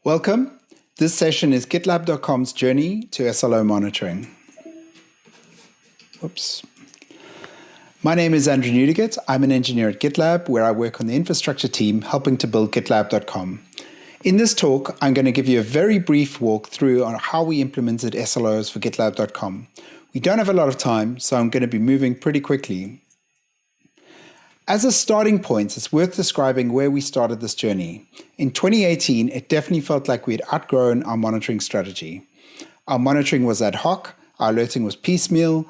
Welcome. This session is GitLab.com's journey to SLO monitoring. Oops. My name is Andrew Newdigate. I'm an engineer at GitLab, where I work on the infrastructure team helping to build GitLab.com. In this talk, I'm going to give you a very brief walkthrough on how we implemented SLOs for GitLab.com. We don't have a lot of time, so I'm going to be moving pretty quickly. As a starting point, it's worth describing where we started this journey. In 2018, it definitely felt like we had outgrown our monitoring strategy. Our monitoring was ad hoc, our alerting was piecemeal.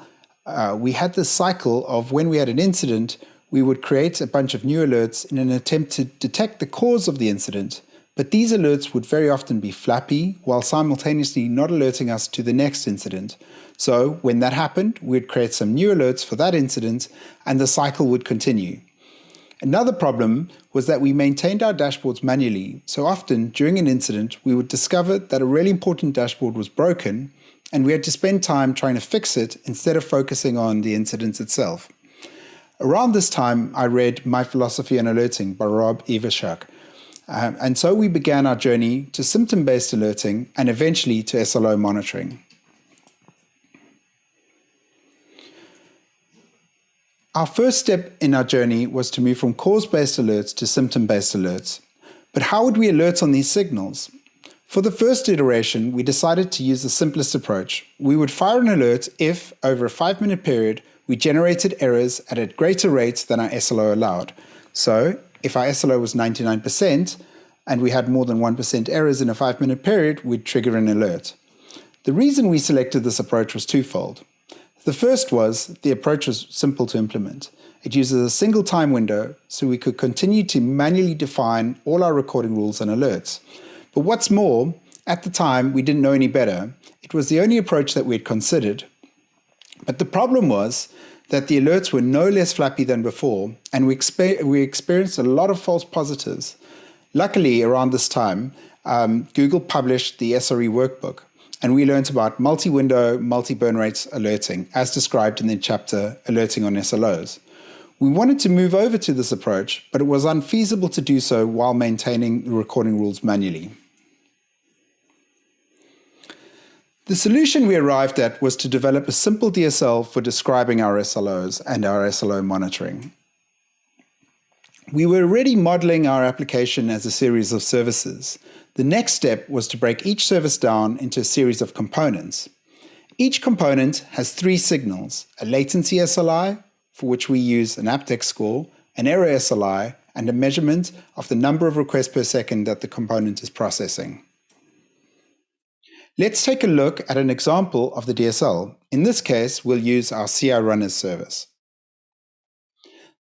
We had this cycle of when we had an incident, we would create a bunch of new alerts in an attempt to detect the cause of the incident. But these alerts would very often be flappy, while simultaneously not alerting us to the next incident. So when that happened, we'd create some new alerts for that incident, and the cycle would continue. Another problem was that we maintained our dashboards manually, so often during an incident, we would discover that a really important dashboard was broken, and we had to spend time trying to fix it instead of focusing on the incident itself. Around this time, I read My Philosophy on Alerting by Rob Evershack. And so we began our journey to symptom-based alerting and eventually to SLO monitoring. Our first step in our journey was to move from cause-based alerts to symptom-based alerts. But how would we alert on these signals? For the first iteration, we decided to use the simplest approach. We would fire an alert if, over a 5-minute period, we generated errors at a greater rate than our SLO allowed. So, if our SLO was 99% and we had more than 1% errors in a 5-minute period, we'd trigger an alert. The reason we selected this approach was twofold. The first was the approach was simple to implement. It uses a single time window, so we could continue to manually define all our recording rules and alerts. But what's more, at the time, we didn't know any better. It was the only approach that we had considered. But the problem was that the alerts were no less flappy than before, and we experienced a lot of false positives. Luckily, around this time, Google published the SRE workbook, and we learned about multi-window, multi-burn rates alerting, as described in the chapter Alerting on SLOs. We wanted to move over to this approach, but it was unfeasible to do so while maintaining the recording rules manually. The solution we arrived at was to develop a simple DSL for describing our SLOs and our SLO monitoring. We were already modeling our application as a series of services. The next step was to break each service down into a series of components. Each component has 3 signals: a latency SLI, for which we use an aptX score, an error SLI, and a measurement of the number of requests per second that the component is processing. Let's take a look at an example of the DSL. In this case, we'll use our CI runners service.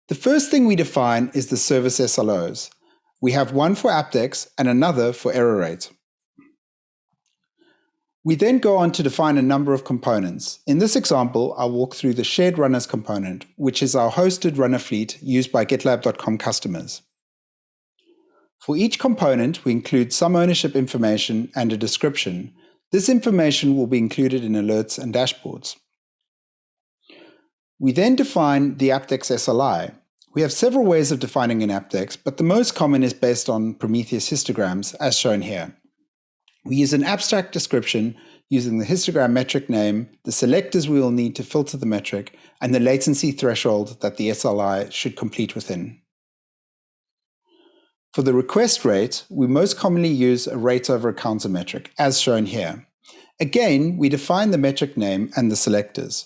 The first thing we define is the service SLOs. We have one for aptX and another for error rate. We then go on to define a number of components. In this example, I'll walk through the shared runners component, which is our hosted runner fleet used by GitLab.com customers. For each component, we include some ownership information and a description. This information will be included in alerts and dashboards. We then define the aptX SLI. We have several ways of defining an aptX, but the most common is based on Prometheus histograms, as shown here. We use an abstract description using the histogram metric name, the selectors we will need to filter the metric, and the latency threshold that the SLI should complete within. For the request rate, we most commonly use a rate over a counter metric, as shown here. Again, we define the metric name and the selectors.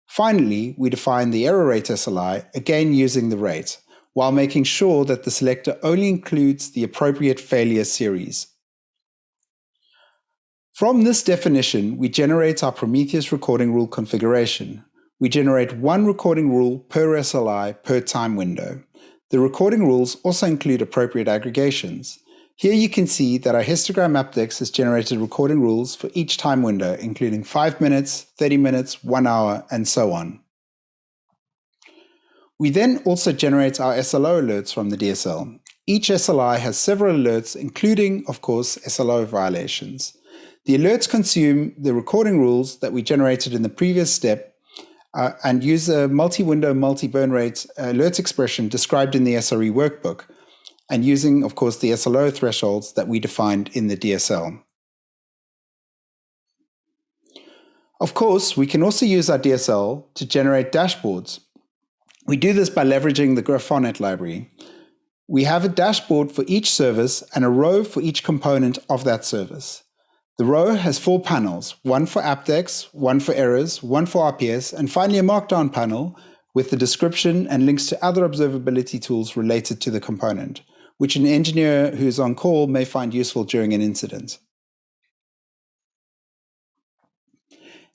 Finally, we define the error rate SLI, again using the rate, while making sure that the selector only includes the appropriate failure series. From this definition, we generate our Prometheus recording rule configuration. We generate one recording rule per SLI per time window. The recording rules also include appropriate aggregations. Here you can see that our histogram aptX has generated recording rules for each time window, including 5 minutes, 30 minutes, 1 hour, and so on. We then also generate our SLO alerts from the DSL. Each SLI has several alerts, including, of course, SLO violations. The alerts consume the recording rules that we generated in the previous step and use a multi-window, multi-burn rate alert expression described in the SRE workbook. and using, of course, the SLO thresholds that we defined in the DSL. Of course, we can also use our DSL to generate dashboards. We do this by leveraging the Graphonet library. We have a dashboard for each service and a row for each component of that service. The row has 4 panels, one for AppDex, one for errors, one for RPS, and finally a markdown panel with the description and links to other observability tools related to the component, which an engineer who's on call may find useful during an incident.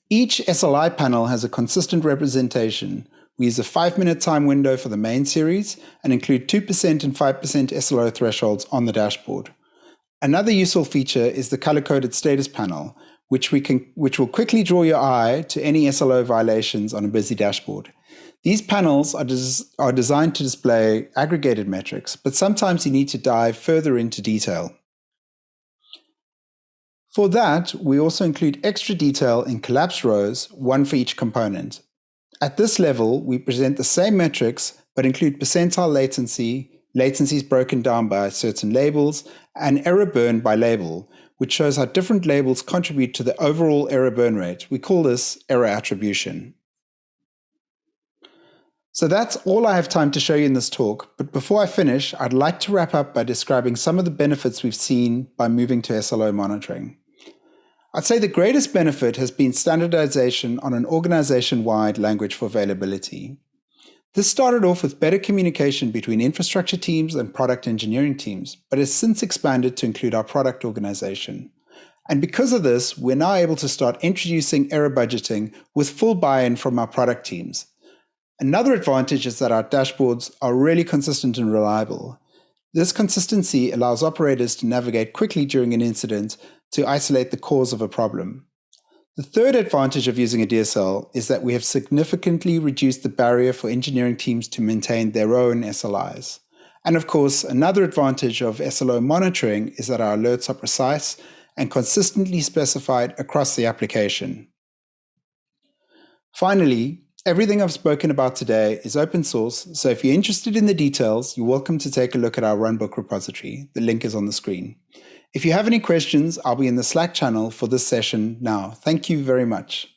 Each SLI panel has a consistent representation. We use a 5-minute time window for the main series and include 2% and 5% SLO thresholds on the dashboard. Another useful feature is the color-coded status panel, which will quickly draw your eye to any SLO violations on a busy dashboard. These panels are designed to display aggregated metrics, but sometimes you need to dive further into detail. For that, we also include extra detail in collapsed rows, one for each component. At this level, we present the same metrics, but include percentile latency, latencies broken down by certain labels, and error burn by label, which shows how different labels contribute to the overall error burn rate. We call this error attribution. So that's all I have time to show you in this talk, but before I finish, I'd like to wrap up by describing some of the benefits we've seen by moving to SLO monitoring. I'd say the greatest benefit has been standardization on an organization-wide language for availability. This started off with better communication between infrastructure teams and product engineering teams, but has since expanded to include our product organization. And because of this, we're now able to start introducing error budgeting with full buy-in from our product teams. Another advantage is that our dashboards are really consistent and reliable. This consistency allows operators to navigate quickly during an incident to isolate the cause of a problem. The third advantage of using a DSL is that we have significantly reduced the barrier for engineering teams to maintain their own SLIs. And of course, another advantage of SLO monitoring is that our alerts are precise and consistently specified across the application. Finally, everything I've spoken about today is open source, so if you're interested in the details, you're welcome to take a look at our runbook repository. The link is on the screen. If you have any questions, I'll be in the Slack channel for this session now. Thank you very much.